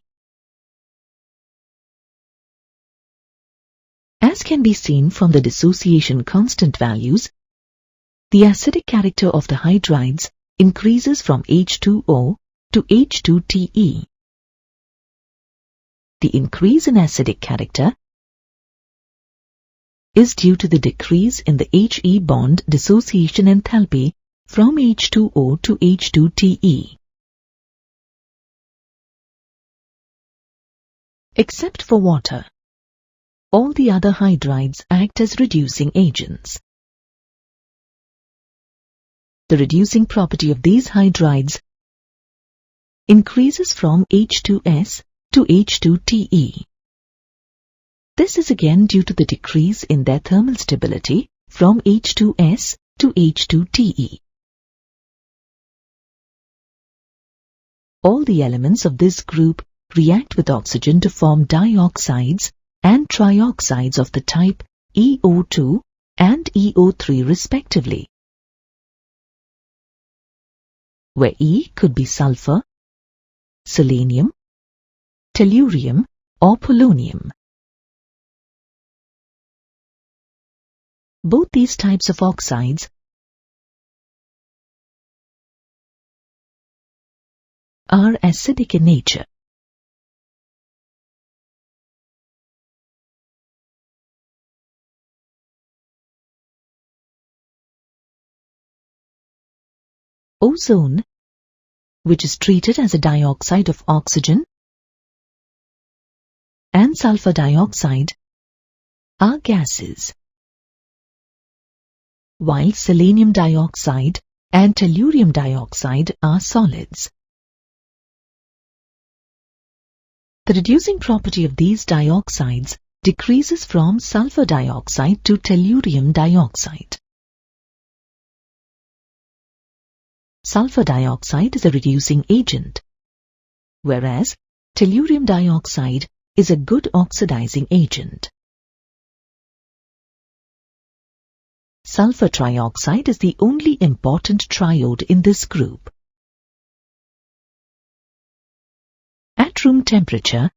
As can be seen from the dissociation constant values, the acidic character of the hydrides increases from H2O to H2Te. The increase in acidic character is due to the decrease in the He bond dissociation enthalpy from H2O to H2Te. Except for water, all the other hydrides act as reducing agents. The reducing property of these hydrides increases from H2S to H2Te. This is again due to the decrease in their thermal stability from H2S to H2Te. All the elements of this group react with oxygen to form dioxides and trioxides of the type EO2 and EO3 respectively, where E could be sulfur, selenium, tellurium or polonium. Both these types of oxides are acidic in nature. Ozone, which is treated as a dioxide of oxygen, and sulfur dioxide are gases, while selenium dioxide and tellurium dioxide are solids. The reducing property of these dioxides decreases from sulfur dioxide to tellurium dioxide. Sulfur dioxide is a reducing agent, whereas tellurium dioxide is a good oxidizing agent. Sulfur trioxide is the only important triode in this group. At room temperature,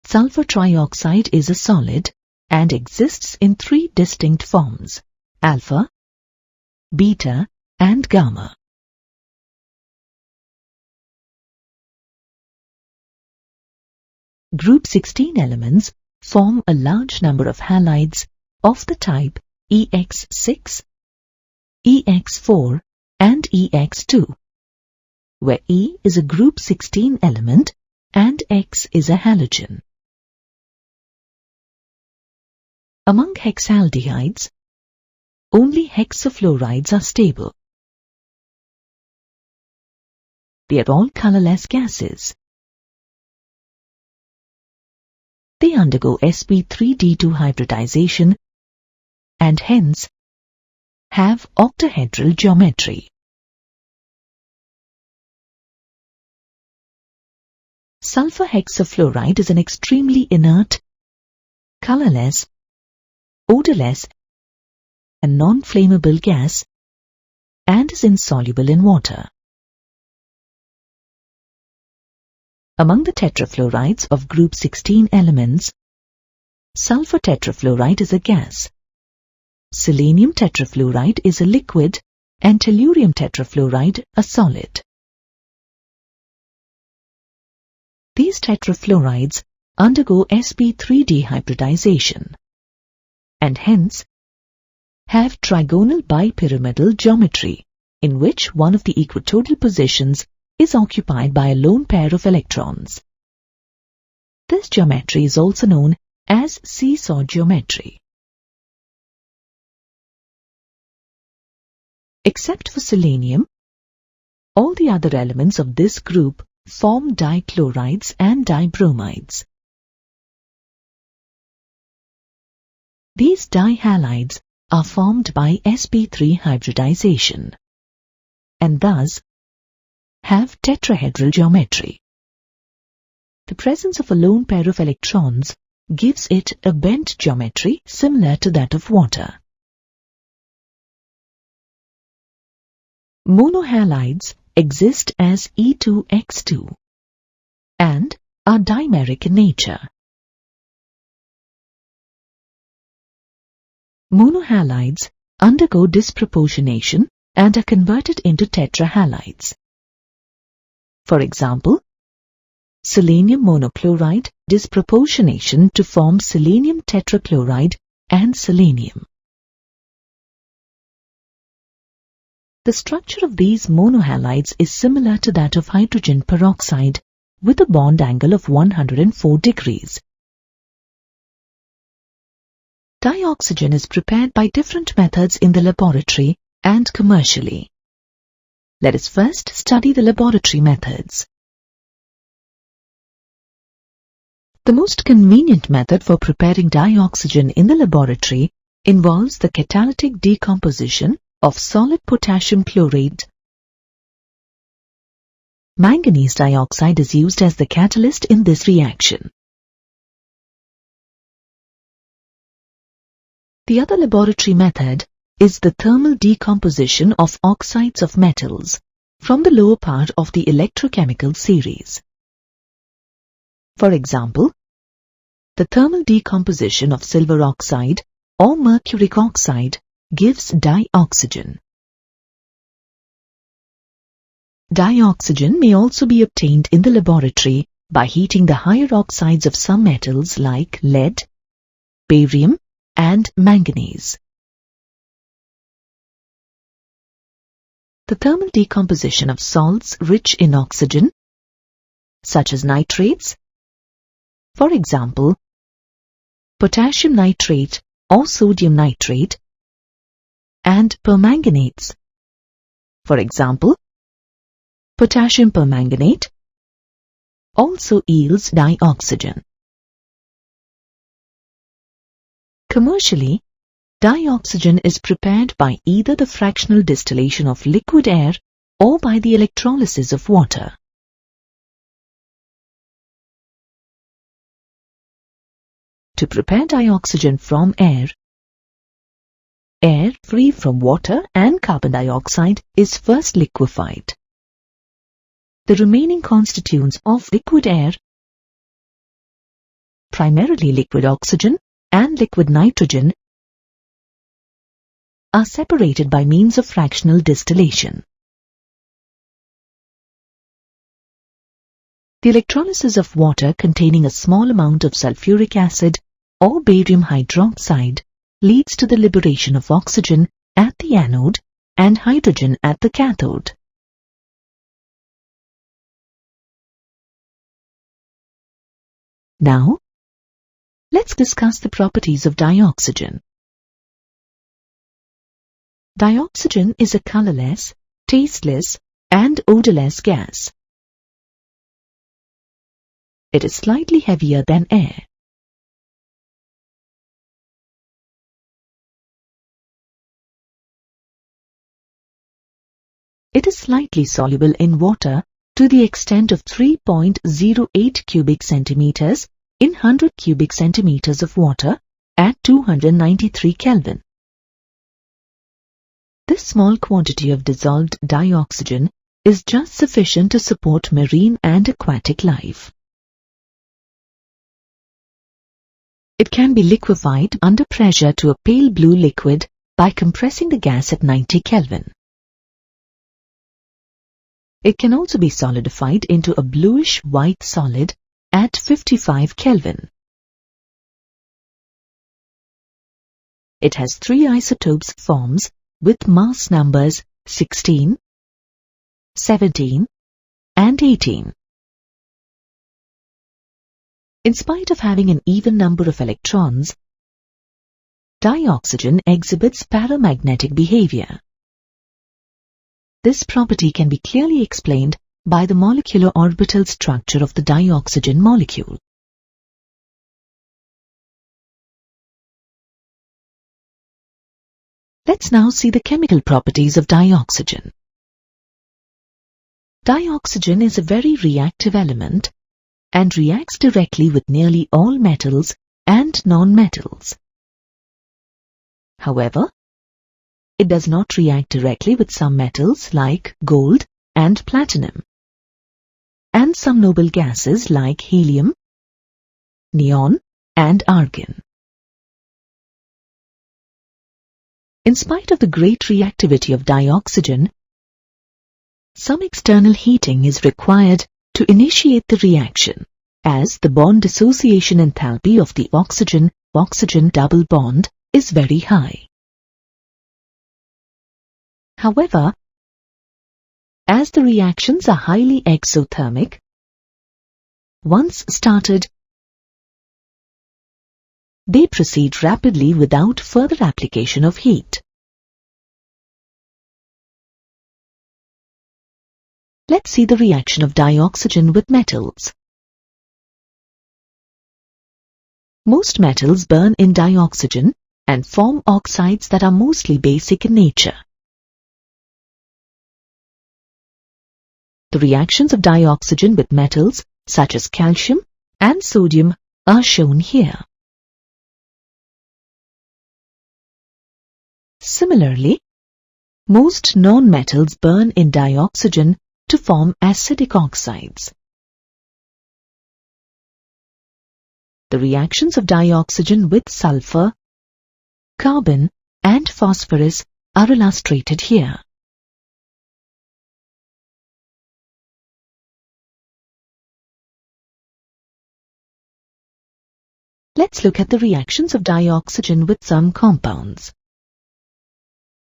sulfur trioxide is a solid and exists in three distinct forms: alpha, beta, and gamma. Group 16 elements form a large number of halides of the type EX6, EX4, and EX2, where E is a group 16 element and X is a halogen. Among hexaldehydes, only hexafluorides are stable. They are all colorless gases. They undergo sp3d2 hybridization and hence have octahedral geometry. Sulfur hexafluoride is an extremely inert, colorless, odorless, and non-flammable gas and is insoluble in water. Among the tetrafluorides of group 16 elements, sulfur tetrafluoride is a gas, selenium tetrafluoride is a liquid, and tellurium tetrafluoride a solid. These tetrafluorides undergo sp3d hybridization and hence have trigonal bipyramidal geometry, in which one of the equatorial positions is occupied by a lone pair of electrons. This geometry is also known as seesaw geometry. Except for selenium, all the other elements of this group form dichlorides and dibromides. These dihalides are formed by sp3 hybridization and thus have tetrahedral geometry. The presence of a lone pair of electrons gives it a bent geometry similar to that of water. Monohalides exist as E2X2 and are dimeric in nature. Monohalides undergo disproportionation and are converted into tetrahalides. For example, selenium monochloride disproportionation to form selenium tetrachloride and selenium. The structure of these monohalides is similar to that of hydrogen peroxide with a bond angle of 104 degrees. Dioxygen is prepared by different methods in the laboratory and commercially. Let us first study the laboratory methods. The most convenient method for preparing dioxygen in the laboratory involves the catalytic decomposition of solid potassium chlorate. Manganese dioxide is used as the catalyst in this reaction. The other laboratory method is the thermal decomposition of oxides of metals from the lower part of the electrochemical series. For example, the thermal decomposition of silver oxide or mercuric oxide gives dioxygen. Dioxygen may also be obtained in the laboratory by heating the higher oxides of some metals like lead, barium, and manganese. The thermal decomposition of salts rich in oxygen, such as nitrates, for example, potassium nitrate or sodium nitrate, and permanganates, for example, potassium permanganate, also yields dioxygen. Commercially, dioxygen is prepared by either the fractional distillation of liquid air or by the electrolysis of water. To prepare dioxygen from air free from water and carbon dioxide is first liquefied. The remaining constituents of liquid air, primarily liquid oxygen and liquid nitrogen, are separated by means of fractional distillation. The electrolysis of water containing a small amount of sulfuric acid or barium hydroxide leads to the liberation of oxygen at the anode and hydrogen at the cathode. Now, let's discuss the properties of dioxygen. Dioxygen is a colorless, tasteless, and odorless gas. It is slightly heavier than air. It is slightly soluble in water to the extent of 3.08 cubic centimeters in 100 cubic centimeters of water at 293 Kelvin. This small quantity of dissolved dioxygen is just sufficient to support marine and aquatic life. It can be liquefied under pressure to a pale blue liquid by compressing the gas at 90 Kelvin. It can also be solidified into a bluish-white solid at 55 Kelvin. it has 3 isotopes forms with mass numbers 16, 17, and 18. In spite of having an even number of electrons, dioxygen exhibits paramagnetic behavior. This property can be clearly explained by the molecular orbital structure of the dioxygen molecule. Let's now see the chemical properties of dioxygen. Dioxygen is a very reactive element and reacts directly with nearly all metals and non-metals. However, it does not react directly with some metals like gold and platinum, and some noble gases like helium, neon, and argon. In spite of the great reactivity of dioxygen, some external heating is required to initiate the reaction, as the bond dissociation enthalpy of the oxygen-oxygen double bond is very high. However, as the reactions are highly exothermic, once started, they proceed rapidly without further application of heat. Let's see the reaction of dioxygen with metals. Most metals burn in dioxygen and form oxides that are mostly basic in nature. The reactions of dioxygen with metals such as calcium and sodium are shown here. Similarly, most non-metals burn in dioxygen to form acidic oxides. The reactions of dioxygen with sulfur, carbon, and phosphorus are illustrated here. Let's look at the reactions of dioxygen with some compounds.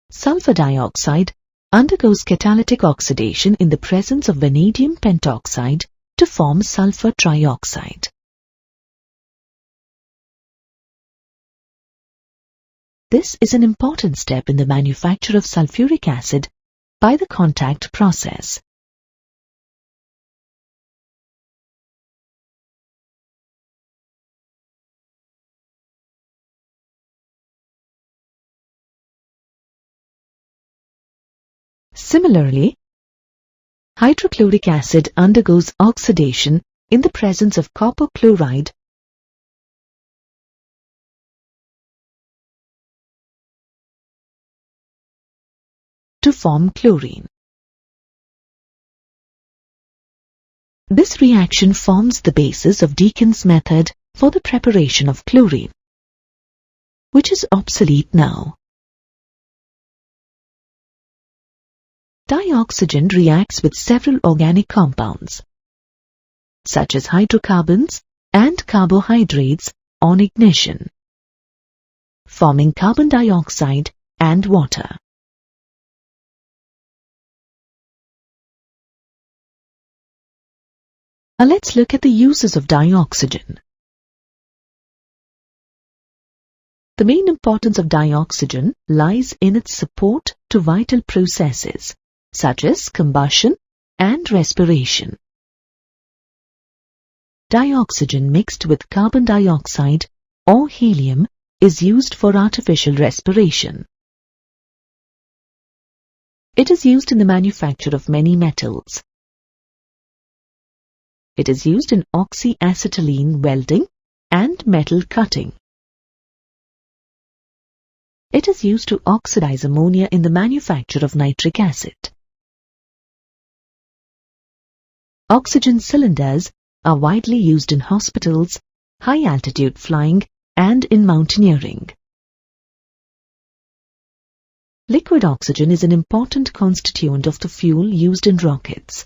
Sulfur dioxide undergoes catalytic oxidation in the presence of vanadium pentoxide to form sulfur trioxide. This is an important step in the manufacture of sulfuric acid by the contact process. Similarly, hydrochloric acid undergoes oxidation in the presence of copper chloride to form chlorine. This reaction forms the basis of Deacon's method for the preparation of chlorine, which is obsolete now. Dioxygen reacts with several organic compounds, such as hydrocarbons and carbohydrates on ignition, forming carbon dioxide and water. Now let's look at the uses of dioxygen. The main importance of dioxygen lies in its support to vital processes, such as combustion and respiration. Dioxygen mixed with carbon dioxide or helium is used for artificial respiration. It is used in the manufacture of many metals. It is used in oxyacetylene welding and metal cutting. It is used to oxidize ammonia in the manufacture of nitric acid. Oxygen cylinders are widely used in hospitals, high-altitude flying, and in mountaineering. Liquid oxygen is an important constituent of the fuel used in rockets.